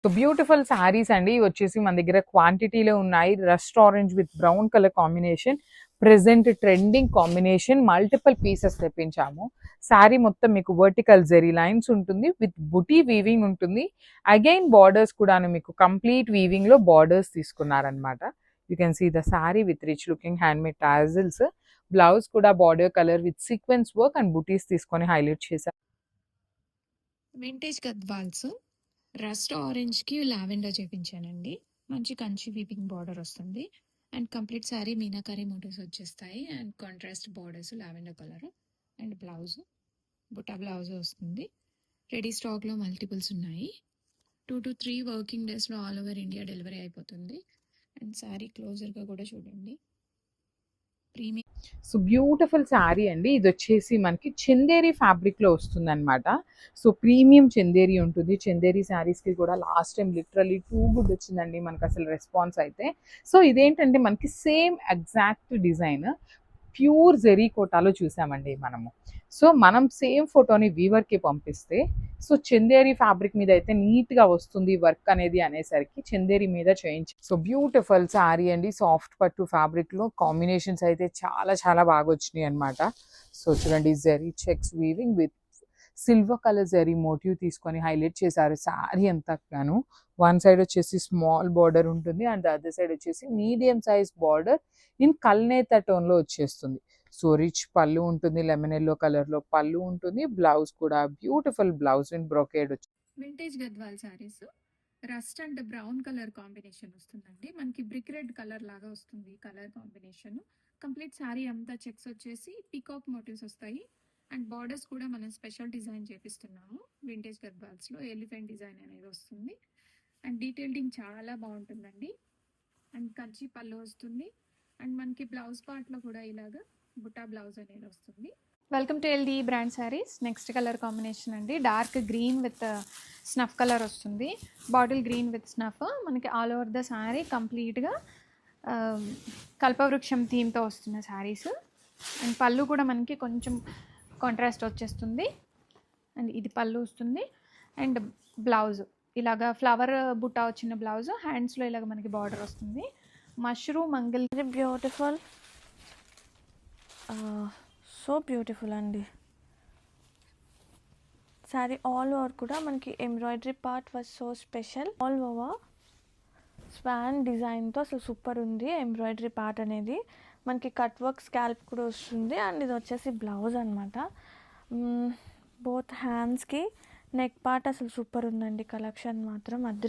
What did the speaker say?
So beautiful saris అండి. ఇవి వచ్చేసి మన దగ్గర క్వాంటిటీలో ఉన్నాయి. Rust orange with brown colour combination, present trending combination. Multiple pieces తెప్పించాము. శారీ మొత్తం మీకు వర్టికల్ జెరీ లైన్స్ ఉంటుంది, విత్ బుటీ వీవింగ్ ఉంటుంది. అగైన్ బార్డర్స్ కూడా మీకు కంప్లీట్ వీవింగ్ లో బార్డర్స్ తీసుకున్నారనమాట. You can see the sari with rich looking handmade tassels. Blouse కూడా border colour with sequence work and butis తీసుకొని హైలైట్ చేశారు. వింటేజ్ గద్వాల్స్ రస్ట్ ఆరెంజ్కి లావెండర్ చేపించానండి. మంచి కంచి వీపింగ్ బార్డర్ వస్తుంది and complete sari meenakari motifs వచ్చేస్తాయి and contrast borders lavender colour and blouse buta blouse వస్తుంది. Ready స్టాక్లో మల్టిపుల్స్ ఉన్నాయి. 2 to 3 వర్కింగ్ డేస్లో ఆల్ ఓవర్ ఇండియా డెలివరీ అయిపోతుంది. అండ్ శారీ క్లోజర్గా కూడా చూడండి. ప్రీమియం సో బ్యూటిఫుల్ శారీ అండి. ఇది వచ్చేసి మనకి చందేరి ఫ్యాబ్రిక్ లో వస్తుంది అనమాట. సో ప్రీమియం చందేరి ఉంటుంది. చందేరి శారీస్ కి కూడా last time literally too good వచ్చిందండి మనకు అసలు రెస్పాన్స్ అయితే. సో ఇదేంటంటే మనకి same exact design pure zari కోటాలో చూసామండి మనము. సో మనం సేమ్ ఫోటోని వీవర్కి పంపిస్తే సో చందేరి ఫ్యాబ్రిక్ మీద అయితే నీట్గా వస్తుంది వర్క్ అనేది అనేసరికి చందేరి మీద చేయించి. సో బ్యూటిఫుల్ శారీ అండి. సాఫ్ట్ పట్టు ఫ్యాబ్రిక్లో కాంబినేషన్స్ అయితే చాలా చాలా బాగా వచ్చినాయి అనమాట. సో చూడండి, zari checks weaving with silver colour zari motif తీసుకొని హైలైట్ చేశారు శారీ అంతాను. వన్ సైడ్ వచ్చేసి స్మాల్ బార్డర్ ఉంటుంది అండ్ అదర్ సైడ్ వచ్చేసి మీడియం సైజ్ బార్డర్ ఇన్ కల్నేత టోన్లో వచ్చేస్తుంది. సో రిచ్ పళ్ళు ఉంటుంది, లెమన్ ఎల్లో కలర్లో పళ్ళు ఉంటుంది. బ్లౌజ్ కూడా బ్యూటిఫుల్ బ్లౌజ్ ఇన్ బ్రొకేడ్ వచ్చి. Vintage Gadwal saris rust and brown colour combination వస్తుందండి. మనకి బ్రిక్ రెడ్ కలర్ లాగా వస్తుంది కలర్ కాంబినేషన్. కంప్లీట్ శారీ అంతా చెక్స్ వచ్చేసి పీకాక్ మోటివ్స్ వస్తాయి అండ్ బార్డర్స్ కూడా మనం స్పెషల్ డిజైన్ చేపిస్తున్నాము. వింటేజ్ గద్వాల్స్లో ఎలిఫెంట్ డిజైన్ అనేది వస్తుంది అండ్ డీటెయిలింగ్ చాలా బాగుంటుందండి. అండ్ కంచి పళ్ళు వస్తుంది అండ్ మనకి బ్లౌజ్ పార్ట్లో కూడా ఇలాగా బుటా బ్లౌజ్ అనేది వస్తుంది. Welcome to LD brand saris. Next colour combination అండి. Dark green with snuff colour వస్తుంది. Bottle green with snuff. మనకి ఆల్ ఓవర్ ద శారీ కంప్లీట్గా కల్పవృక్షం థీమ్తో వస్తున్న శారీస్. అండ్ పళ్ళు కూడా మనకి కొంచెం కాంట్రాస్ట్ వచ్చేస్తుంది అండ్ ఇది పళ్ళు వస్తుంది. అండ్ బ్లౌజ్ ఇలాగా ఫ్లవర్ బుట్ట వచ్చిన బ్లౌజ్, హ్యాండ్స్లో ఇలాగ మనకి బార్డర్ వస్తుంది. మష్రూమ్ మంగల్ బ్యూటిఫుల్, సో బ్యూటిఫుల్ అండి. శారీ ఆల్ ఓవర్ కూడా మనకి embroidery part was so special. All over swan డిజైన్తో అసలు సూపర్ ఉంది. ఎంబ్రాయిడరీ పార్ట్ అనేది మనకి కట్ వర్క్ స్కాల్ప్ కూడా వస్తుంది అండ్ ఇది వచ్చేసి బ్లౌజ్ అనమాట. బోత్ హ్యాండ్స్కి నెక్ పార్ట్ అసలు సూపర్ ఉందండి. కలెక్షన్ మాత్రం అద్దరి